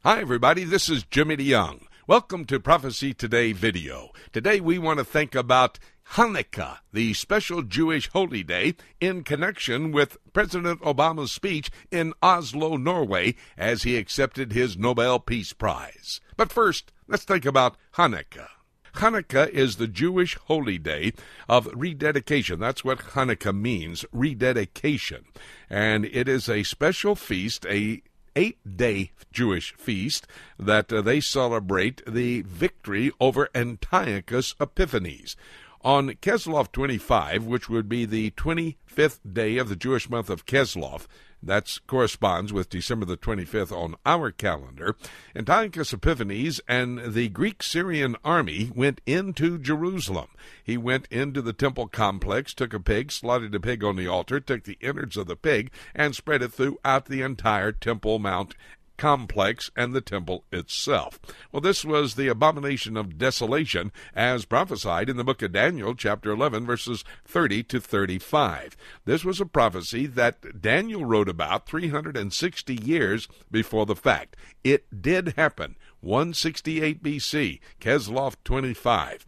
Hi everybody, this is Jimmy DeYoung. Welcome to Prophecy Today video. Today we want to think about Hanukkah, the special Jewish holy day, in connection with President Obama's speech in Oslo, Norway, as he accepted his Nobel Peace Prize. But first, let's think about Hanukkah. Hanukkah is the Jewish holy day of rededication. That's what Hanukkah means, rededication. And it is a special feast, a 8-day Jewish feast that they celebrate the victory over Antiochus Epiphanes. On Kislev 25, which would be the 25th day of the Jewish month of Kislev, that corresponds with December the 25th on our calendar, Antiochus Epiphanes and the Greek-Syrian army went into Jerusalem. He went into the temple complex, took a pig, slaughtered a pig on the altar, took the innards of the pig, and spread it throughout the entire Temple Mount complex and the temple itself. Well, this was the abomination of desolation as prophesied in the book of Daniel, chapter 11, verses 30 to 35. This was a prophecy that Daniel wrote about 360 years before the fact. It did happen, 168 BC, Kislev 25.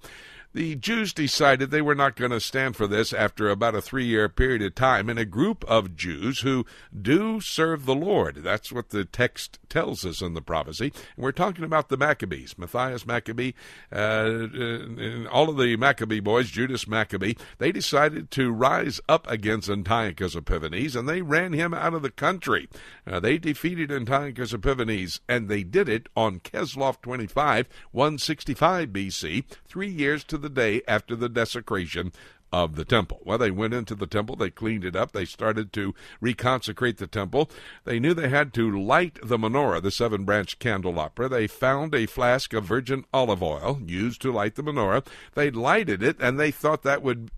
The Jews decided they were not going to stand for this after about a 3-year period of time, and a group of Jews who do serve the Lord. That's what the text tells us in the prophecy. And we're talking about the Maccabees, Matthias Maccabee, and all of the Maccabee boys, Judas Maccabee. They decided to rise up against Antiochus Epiphanes, and they ran him out of the country. They defeated Antiochus Epiphanes, and they did it on Kislev 25, 165 BC, 3 years to the day after the desecration of the temple. Well, they went into the temple, they cleaned it up, they started to reconsecrate the temple. They knew they had to light the menorah, the 7-branch candelabra. They found a flask of virgin olive oil used to light the menorah. They lighted it, and they thought that would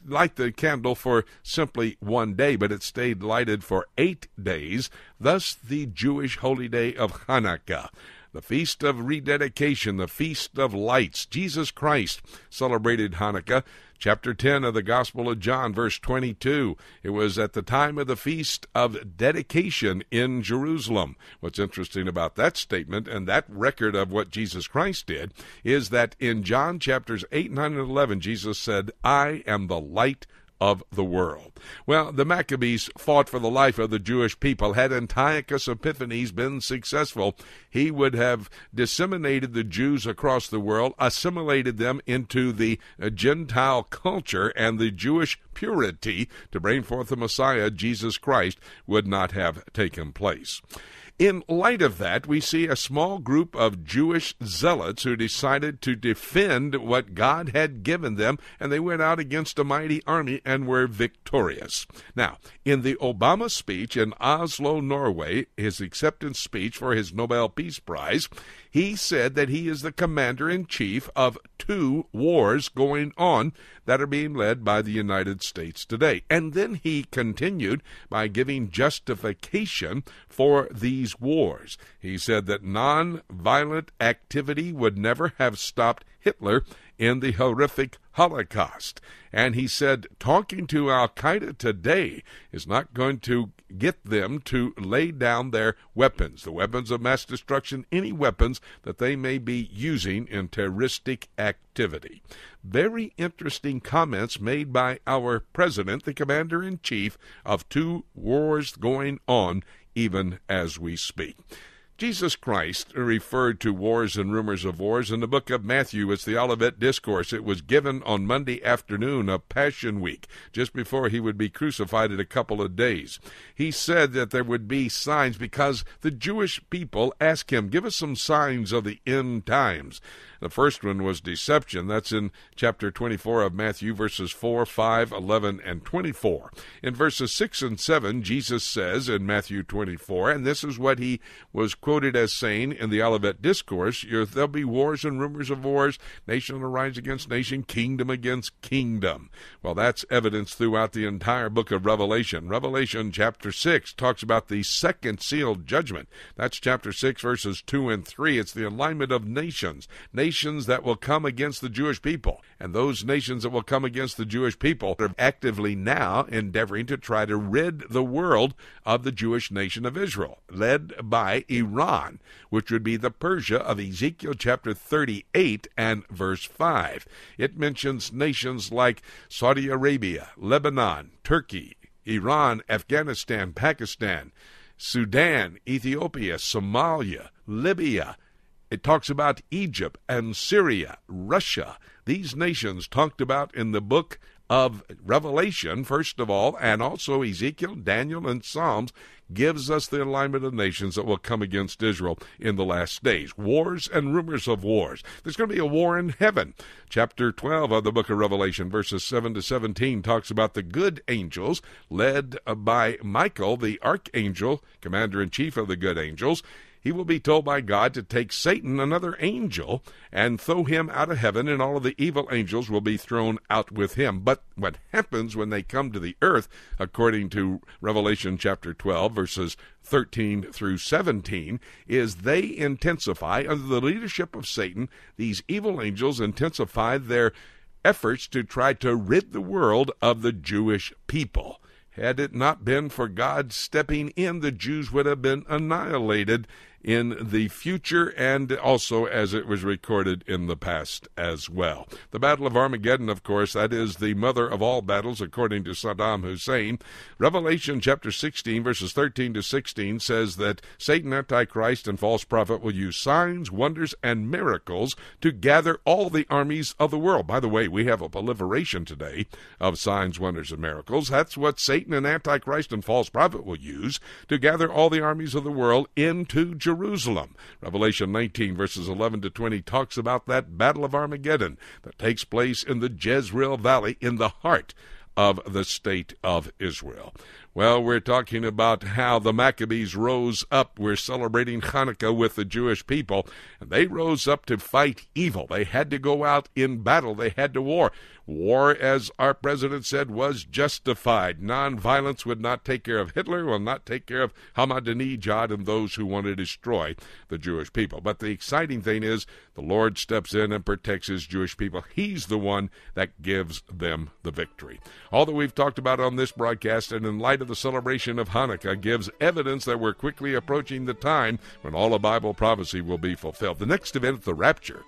light the candle for simply 1 day, but it stayed lighted for 8 days, thus the Jewish holy day of Hanukkah. The Feast of Rededication, the Feast of Lights. Jesus Christ celebrated Hanukkah. Chapter 10 of the Gospel of John, verse 22. It was at the time of the Feast of Dedication in Jerusalem. What's interesting about that statement and that record of what Jesus Christ did is that in John chapters 8, 9, and 11, Jesus said, "I am the light of the world." Well, the Maccabees fought for the life of the Jewish people. Had Antiochus Epiphanes been successful, he would have disseminated the Jews across the world, assimilated them into the Gentile culture, and the Jewish purity to bring forth the Messiah, Jesus Christ, would not have taken place. In light of that, we see a small group of Jewish zealots who decided to defend what God had given them, and they went out against a mighty army and were victorious. Now, in the Obama speech in Oslo, Norway, his acceptance speech for his Nobel Peace Prize, he said that he is the commander-in-chief of 2 wars going on that are being led by the United States today. And then he continued by giving justification for these wars. He said that non-violent activity would never have stopped Hitler in the horrific Holocaust. And he said talking to Al-Qaeda today is not going to get them to lay down their weapons, the weapons of mass destruction, any weapons that they may be using in terroristic activity. Very interesting comments made by our president, the commander-in-chief of 2 wars going on even as we speak. Jesus Christ referred to wars and rumors of wars in the book of Matthew. It's the Olivet Discourse. It was given on Monday afternoon of Passion Week, just before he would be crucified in a couple of days. He said that there would be signs because the Jewish people asked him, "Give us some signs of the end times." The first one was deception. That's in chapter 24 of Matthew, verses 4, 5, 11, and 24. In verses 6 and 7, Jesus says in Matthew 24, and this is what he was quoted as saying in the Olivet Discourse, "There'll be wars and rumors of wars, nation will rise against nation, kingdom against kingdom." Well, that's evidence throughout the entire book of Revelation. Revelation chapter 6 talks about the second sealed judgment. That's chapter 6, verses 2 and 3. It's the alignment of nations that will come against the Jewish people. And those nations that will come against the Jewish people are actively now endeavoring to try to rid the world of the Jewish nation of Israel, led by Iran Iran, which would be the Persia of Ezekiel chapter 38 and verse 5. It mentions nations like Saudi Arabia, Lebanon, Turkey, Iran, Afghanistan, Pakistan, Sudan, Ethiopia, Somalia, Libya. It talks about Egypt and Syria, Russia. These nations talked about in the book of Revelation, first of all, and also Ezekiel, Daniel, and Psalms, gives us the alignment of nations that will come against Israel in the last days. Wars and rumors of wars. There's going to be a war in heaven. Chapter 12 of the book of Revelation, verses 7 to 17, talks about the good angels, led by Michael, the archangel, commander-in-chief of the good angels. He will be told by God to take Satan, another angel, and throw him out of heaven, and all of the evil angels will be thrown out with him. But what happens when they come to the earth, according to Revelation chapter 12, verses 13 through 17, is they intensify, under the leadership of Satan, these evil angels intensify their efforts to try to rid the world of the Jewish people. Had it not been for God stepping in, the Jews would have been annihilated in the future, and also as it was recorded in the past as well. The Battle of Armageddon, of course, that is the mother of all battles, according to Saddam Hussein. Revelation chapter 16, verses 13 to 16, says that Satan, Antichrist, and false prophet will use signs, wonders, and miracles to gather all the armies of the world. By the way, we have a proliferation today of signs, wonders, and miracles. That's what Satan and Antichrist and false prophet will use to gather all the armies of the world into Jerusalem. Revelation 19, verses 11 to 20, talks about that Battle of Armageddon that takes place in the Jezreel Valley in the heart of the state of Israel. Well, we're talking about how the Maccabees rose up. We're celebrating Hanukkah with the Jewish people, and they rose up to fight evil. They had to go out in battle. They had to war. War, as our president said, was justified. Nonviolence would not take care of Hitler, will not take care of Ahmadinejad and those who want to destroy the Jewish people. But the exciting thing is the Lord steps in and protects his Jewish people. He's the one that gives them the victory. All that we've talked about on this broadcast, and in light of the celebration of Hanukkah, gives evidence that we're quickly approaching the time when all of Bible prophecy will be fulfilled. The next event, the rapture.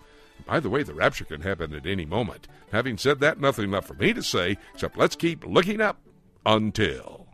By the way, the rapture can happen at any moment. Having said that, nothing left for me to say except let's keep looking up until...